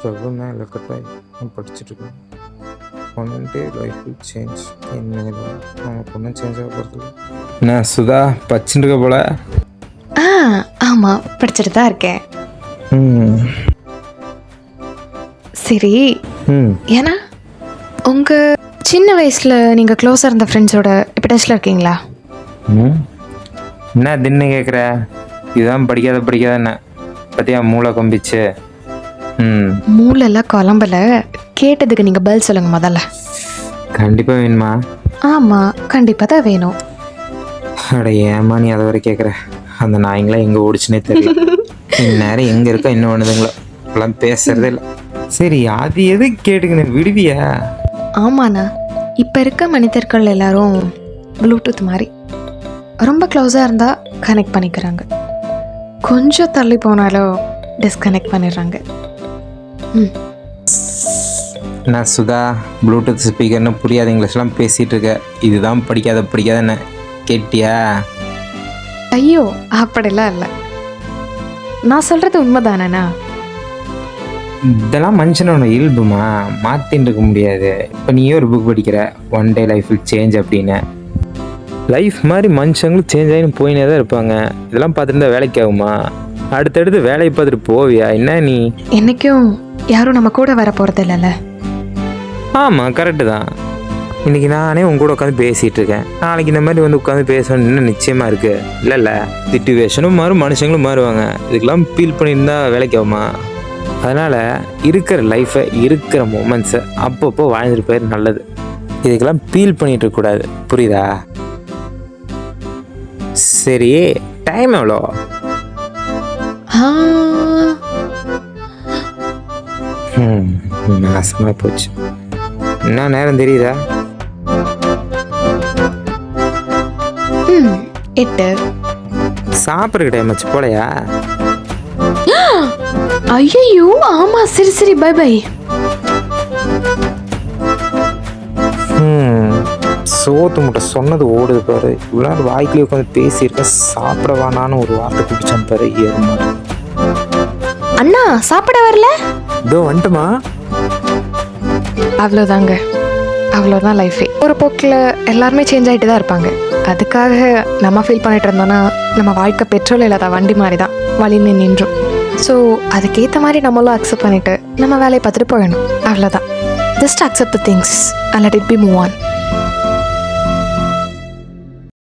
Stove மேலே கட்டாய் நான் படிச்சுட்ருக்கேன். One day life will change. இனிமேல் நமக்கு ஒன்றும் சேஞ்ச் ஆக போகிறது. நான் சுதா படிச்சுருக்க போல. ஆமாம், படிச்சுட்டு தான் இருக்கேன். சரி, ஏன்னா உங்கள் சின்ன வயசில் நீங்கள் க்ளோஸாக இருந்த ஃப்ரெண்ட்ஸோட இப்போ டச்சில் இருக்கீங்களா? என்ன தின்னு கேட்குற? இதுதான் படிக்காத என்ன பற்றியா மூளை கொம்பிச்சு. மூளைலாம் குழம்பல. கேட்டதுக்கு நீங்கள் பதில் சொல்லுங்க முதல்ல. கண்டிப்பாக வேணுமா? ஆமாம், கண்டிப்பாக தான் வேணும். அட ஏமா நீ அதை வரை கேட்குற? அந்த நாய்ங்களாம் எங்கே ஓடிச்சுனே தெரியல. இந்நேரம் எங்கே இருக்கோ இன்னும் ஒன்றுதுங்களோ இப்பெல்லாம் பேசுறதே இல்லை. சரி, அது எது கேட்டுக்கணும் விடுவியா? ஆமாண்ணா, இப்போ இருக்க மனிதர்கள் எல்லாரும் ப்ளூடூத் மாதிரி ரொம்ப க்ளோஸாக இருந்தால் கனெக்ட் பண்ணிக்கிறாங்க, கொஞ்சம் தள்ளி போனாலும் டிஸ்கனெக்ட் பண்ணிடுறாங்க. நான் சுதா ப்ளூடூத் ஸ்பீக்கர்னு புரியாத இங்கிலீஷ்லாம் பேசிகிட்டு இருக்க. இதுதான் படிக்காத கேட்டியா? ஐயோ, அப்படிலாம் இல்லை. நான் சொல்கிறது உண்மைதானேண்ணா? இதெல்லாம் மனுஷனோட இயல்புமா, மாற்றின்னு இருக்க முடியாது. இப்போ நீயே ஒரு புக் படிக்கிற, one day life will change அப்படின்னு. லைஃப் மாதிரி மனுஷங்களும் சேஞ்ச் ஆகின்னு போயினே தான் இருப்பாங்க. இதெல்லாம் பார்த்துட்டு இருந்தால் வேலைக்கு ஆகுமா? அடுத்தடுத்து வேலையை பார்த்துட்டு போவியா என்ன நீ? என்றைக்கும் யாரும் நம்ம கூட வர போகிறது இல்லைல்ல. ஆமாம், கரெக்டு தான். இன்றைக்கி நானே உங்க கூட உட்காந்து பேசிகிட்டு இருக்கேன். நாளைக்கு இந்த மாதிரி வந்து உட்காந்து பேசணும்னு இன்னும் நிச்சயமாக இருக்குது இல்லைல்ல? சிச்சுவேஷனும் மாறும், மனுஷங்களும் மாறுவாங்க. இதுக்கெல்லாம் ஃபீல் பண்ணியிருந்தா வேலைக்கு ஆகுமா? அதனால் இருக்கிற லைஃப்பை, இருக்கிற மொமெண்ட்ஸை அப்பப்போ வாழ்ந்துட்டு போயிரு நல்லது. இதுக்கெல்லாம் ஃபீல் பண்ணிகிட்டு இருக்கக்கூடாது, புரியுதா? சரி, டைம் எவ்வளோ? நாசமாக போச்சு. என்ன நேரம் தெரியுதா? 8. சாப்பிட்ற டைம் வச்சு போலையா? ஐயோ, ஆமாம், சரி பை பை. சோத்து முட்டை சொன்னது ஓடுது பாரு. இவ்வளோ நாள் வாய்க்குள்ளே உட்காந்து பேசியிருக்கேன். சாப்பிட வேணான்னு ஒரு வார்த்தை குடிச்சான் பாரு. அண்ணா சாப்பிட வரல? இதோ வந்துட்டுமா. அவ்வளோதாங்க, அவ்வளோதான் லைஃபே. ஒரு போக்கில் எல்லாருமே சேஞ்ச் ஆகிட்டு தான் இருப்பாங்க. அதுக்காக நம்ம ஃபீல் பண்ணிட்டு இருந்தோன்னா நம்ம வாழ்க்கை பெட்ரோல் இல்லாத வண்டி மாதிரி தான் வழின்னு நின்றும். ஸோ அதுக்கேற்ற மாதிரி நம்மளும் அக்செப்ட் பண்ணிவிட்டு நம்ம வேலையை பார்த்துட்டு போயிடணும். அவ்வளோதான். Just accept the things and let it be move on.